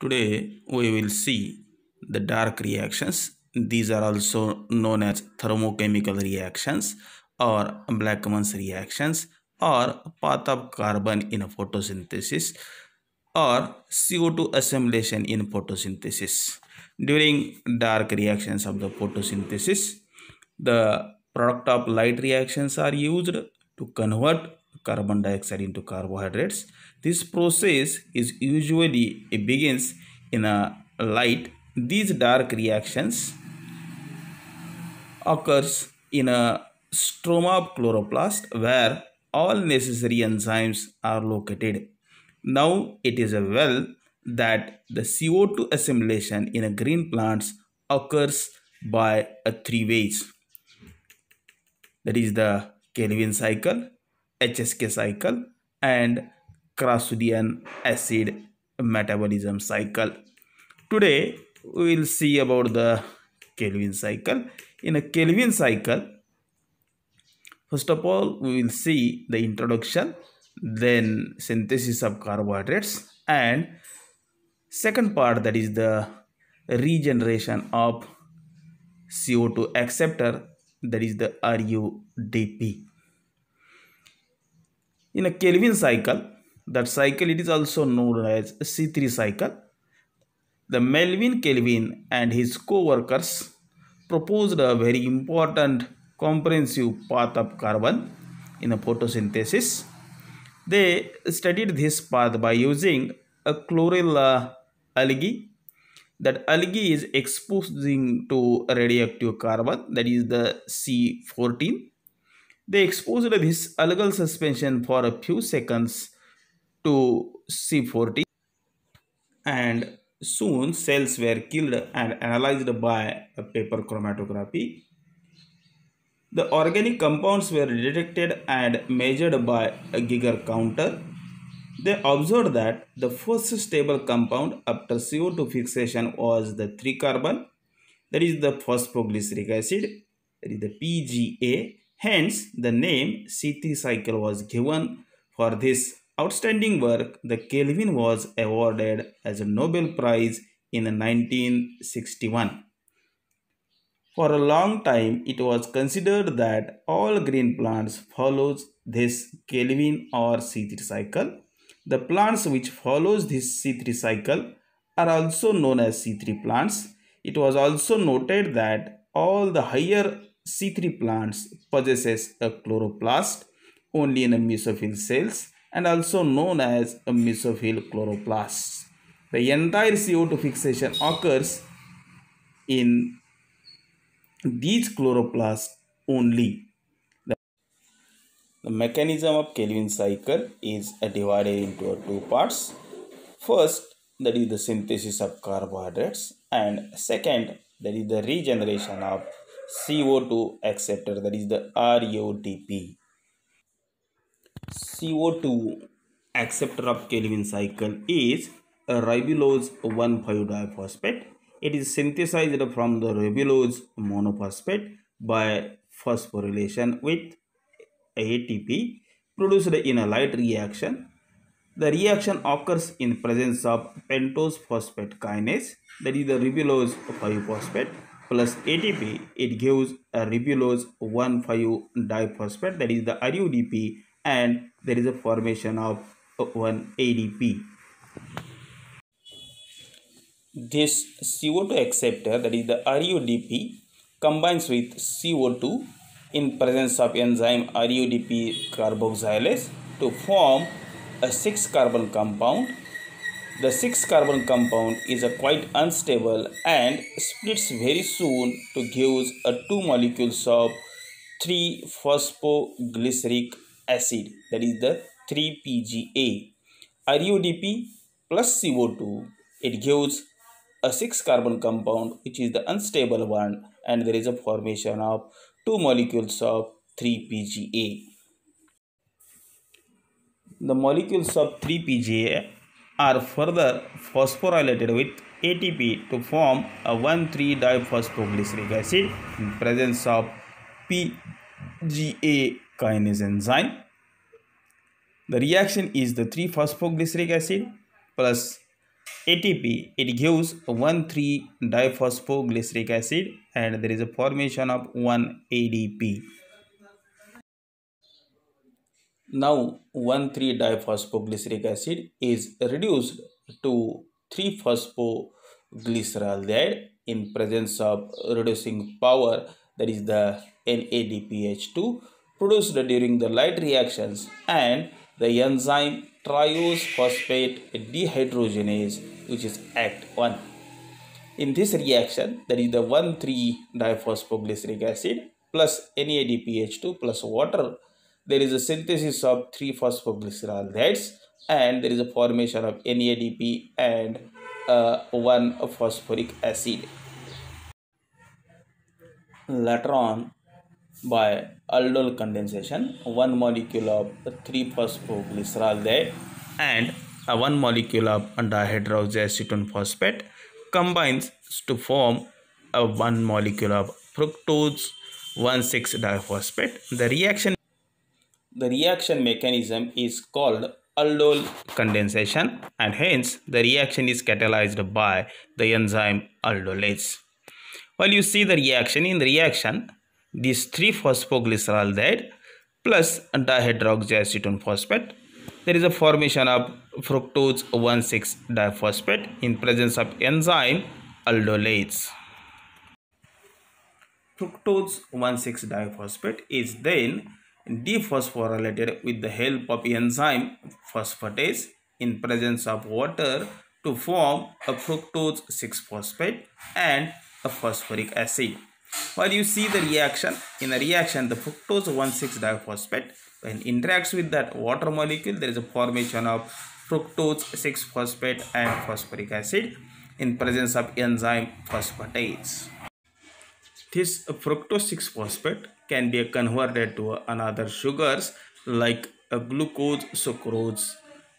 Today we will see the dark reactions. These are also known as thermochemical reactions or Blackman's reactions or path of carbon in photosynthesis or CO2 assimilation in photosynthesis. During dark reactions of the photosynthesis, the product of light reactions are used to convert carbon dioxide into carbohydrates. This process is usually it begins in a light. These dark reactions occurs in a stroma of chloroplast where all necessary enzymes are located. Now it is a well that the CO2 assimilation in a green plants occurs by a three ways. That is the Kelvin cycle, HSK cycle, and Krasodian acid metabolism cycle. Today we will see about the Kelvin cycle. In a Kelvin cycle, first of all we will see the introduction, then synthesis of carbohydrates, and second part, that is the regeneration of CO2 acceptor, that is the RUDP. In a Kelvin cycle, that cycle it is also known as C3 cycle. The Melvin Kelvin and his co-workers proposed a very important comprehensive path of carbon in a photosynthesis. They studied this path by using a chlorella algae. That algae is exposing to radioactive carbon, that is the C14. They exposed this algal suspension for a few seconds to C14 and soon cells were killed and analyzed by a paper chromatography. The organic compounds were detected and measured by a Geiger counter. They observed that the first stable compound after CO2 fixation was the 3-carbon, that is the phosphoglyceric acid, that is the PGA. Hence, the name C3 cycle was given for this outstanding work. The Kelvin was awarded as a Nobel Prize in 1961. For a long time, it was considered that all green plants follows this Kelvin or C3 cycle. The plants which follows this C3 cycle are also known as C3 plants. It was also noted that all the higher C3 plants possesses a chloroplast only in a mesophyll cells and also known as a mesophyll chloroplasts. The entire CO2 fixation occurs in these chloroplasts only. The mechanism of Kelvin cycle is divided into two parts. First, that is the synthesis of carbohydrates, and second, that is the regeneration of CO2 acceptor, that is the RUDP. CO2 acceptor of Kelvin cycle is a ribulose 1,5-diphosphate. It is synthesized from the ribulose monophosphate by phosphorylation with ATP produced in a light reaction. The reaction occurs in presence of pentose phosphate kinase, that is the ribulose 5-phosphate plus ATP. It gives a ribulose 1,5-diphosphate, that is the RUDP, and there is a formation of one ADP. This CO2 acceptor, that is the RUDP, combines with CO2 in presence of enzyme RUDP carboxylase to form a 6-carbon compound. The 6-carbon compound is a quite unstable and splits very soon to give a 2 molecules of 3-phosphoglyceric acid, that is the 3-PGA. RUDP plus CO2, it gives a 6-carbon compound which is the unstable one, and there is a formation of 2 molecules of 3-PGA. The molecules of 3-PGA are further phosphorylated with ATP to form a 1,3-diphosphoglyceric acid in presence of PGA kinase enzyme. The reaction is the 3-phosphoglyceric acid plus ATP, it gives 1,3-diphosphoglyceric acid and there is a formation of 1 ADP. Now 1,3-diphosphoglyceric acid is reduced to 3-phosphoglyceraldehyde in presence of reducing power, that is the NADPH2, produced during the light reactions, and the enzyme triose phosphate dehydrogenase, which is ACT1. In this reaction, that is the 1,3-diphosphoglyceric acid plus NADPH2 plus water, there is a synthesis of 3-phosphoglyceraldehydes and there is a formation of NADP and 1-phosphoric acid. Later on, by aldol condensation, one molecule of 3-phosphoglyceraldehyde and one molecule of dihydroxyacetone phosphate combines to form a one molecule of fructose 1,6-diphosphate. The reaction mechanism is called aldol condensation, and hence the reaction is catalyzed by the enzyme aldolase. While you see the reaction, in the reaction, this 3-phosphoglyceraldehyde plus dihydroxyacetone phosphate, there is a formation of fructose 1,6-diphosphate in presence of enzyme aldolase. Fructose 1,6-diphosphate is then dephosphorylated with the help of enzyme phosphatase in presence of water to form a fructose 6-phosphate and a phosphoric acid. While you see the reaction, in the reaction the fructose 1,6-diphosphate, when interacts with that water molecule, there is a formation of fructose 6-phosphate and phosphoric acid in presence of enzyme phosphatase. This fructose 6-phosphate can be converted to another sugars like glucose, sucrose,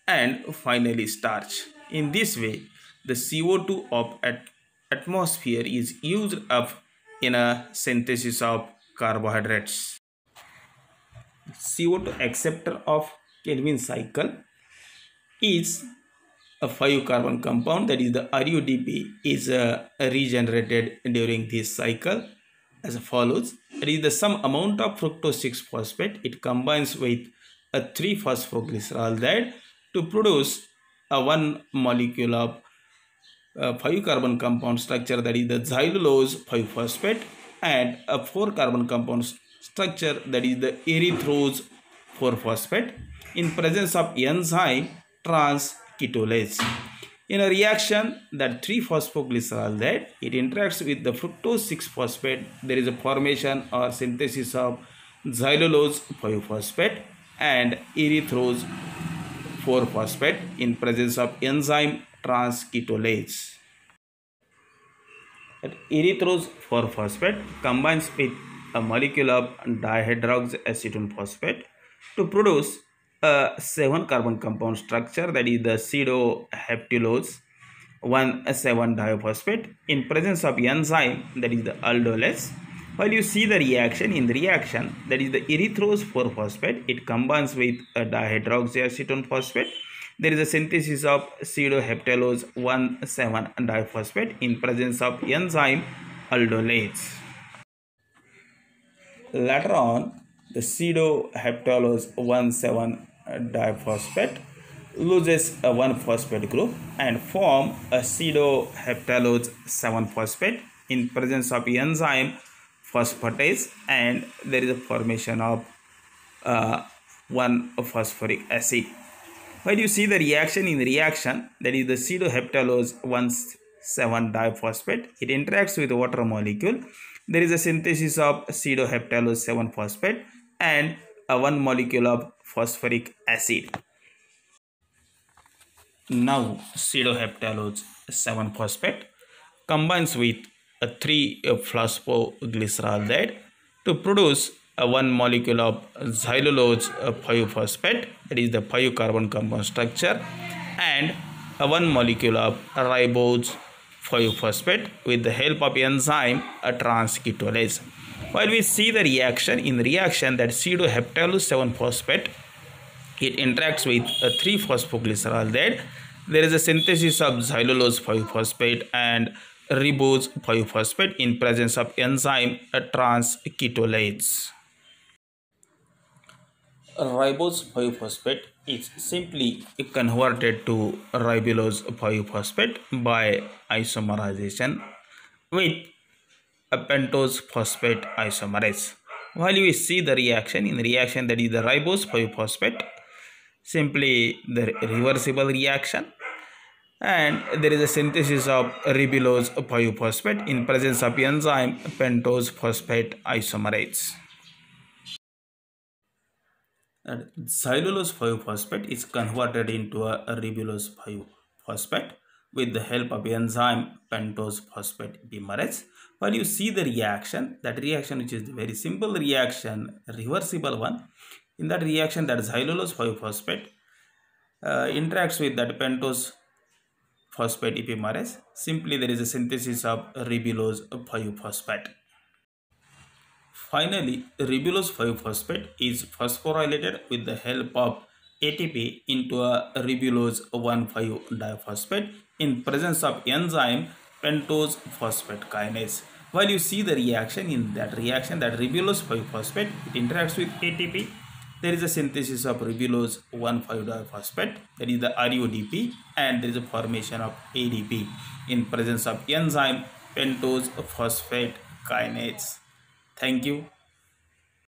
and finally starch. In this way, the CO2 of atmosphere is used up in a synthesis of carbohydrates. CO2 acceptor of Calvin cycle is a 5-carbon compound, that is the RUDP, is regenerated during this cycle as follows. It is the some amount of fructose 6-phosphate. It combines with a 3-phosphoglyceraldehyde to produce a one molecule of 5-carbon compound structure, that is the xylulose 5-phosphate, and a 4-carbon compound structure, that is the erythrose 4-phosphate in presence of enzyme transketolase. In a reaction, that 3-phosphoglyceraldehyde, it interacts with the fructose 6-phosphate. There is a formation or synthesis of xylulose 5-phosphate and erythrose 4-phosphate in presence of enzyme transketolase. Erythrose 4-phosphate combines with a molecule of dihydroxyacetone phosphate to produce a 7-carbon compound structure, that is the pseudoheptulose 1,7-diphosphate in presence of enzyme, that is the aldolase. While you see the reaction, in the reaction, that is the erythrose 4-phosphate, it combines with a dihydroxyacetone phosphate. There is a synthesis of pseudoheptulose 1,7-diphosphate in presence of enzyme aldolase. Later on, the pseudoheptulose 1,7-diphosphate loses a 1-phosphate group and form a pseudoheptulose 7-phosphate in presence of enzyme phosphatase, and there is a formation of 1-phosphoric acid. When you see the reaction, in the reaction, that is the pseudoheptulose 1,7-diphosphate, it interacts with the water molecule. There is a synthesis of pseudoheptulose 7-phosphate and a one molecule of phosphoric acid. Now pseudoheptulose 7-phosphate combines with a 3-phosphoglyceraldehyde to produce a one molecule of xylulose 5-phosphate, that is the 5-carbon compound structure, and a one molecule of ribose 5-phosphate with the help of enzyme transketolase. While we see the reaction, in the reaction, that pseudoheptulose 7-phosphate, it interacts with a 3-phosphoglyceraldehyde There is a synthesis of xylulose 5-phosphate and ribose 5-phosphate in presence of enzyme transketolase. Ribose 5-phosphate is simply converted to ribulose 5-phosphate by isomerization with a pentose phosphate isomerase. While we see the reaction, in reaction that is the ribose 5-phosphate, simply the reversible reaction, and there is a synthesis of ribulose 5-phosphate in presence of enzyme pentose phosphate isomerase. And cellulose 5-phosphate is converted into a ribulose 5-phosphate with the help of enzyme pentose phosphate dimerase. While you see the reaction, that reaction which is a very simple reaction, reversible one, in that reaction that cellulose 5-phosphate interacts with that pentose phosphate epimerase. Simply there is a synthesis of ribulose 5-phosphate. Finally, ribulose 5-phosphate is phosphorylated with the help of ATP into a ribulose 1,5-diphosphate in presence of enzyme pentose phosphate kinase. While you see the reaction, in that reaction that ribulose 5-phosphate, it interacts with ATP. There is a synthesis of ribulose 1,5-diphosphate, that is the RUDP, and there is a formation of ADP in presence of enzyme pentose phosphate kinase. Thank you.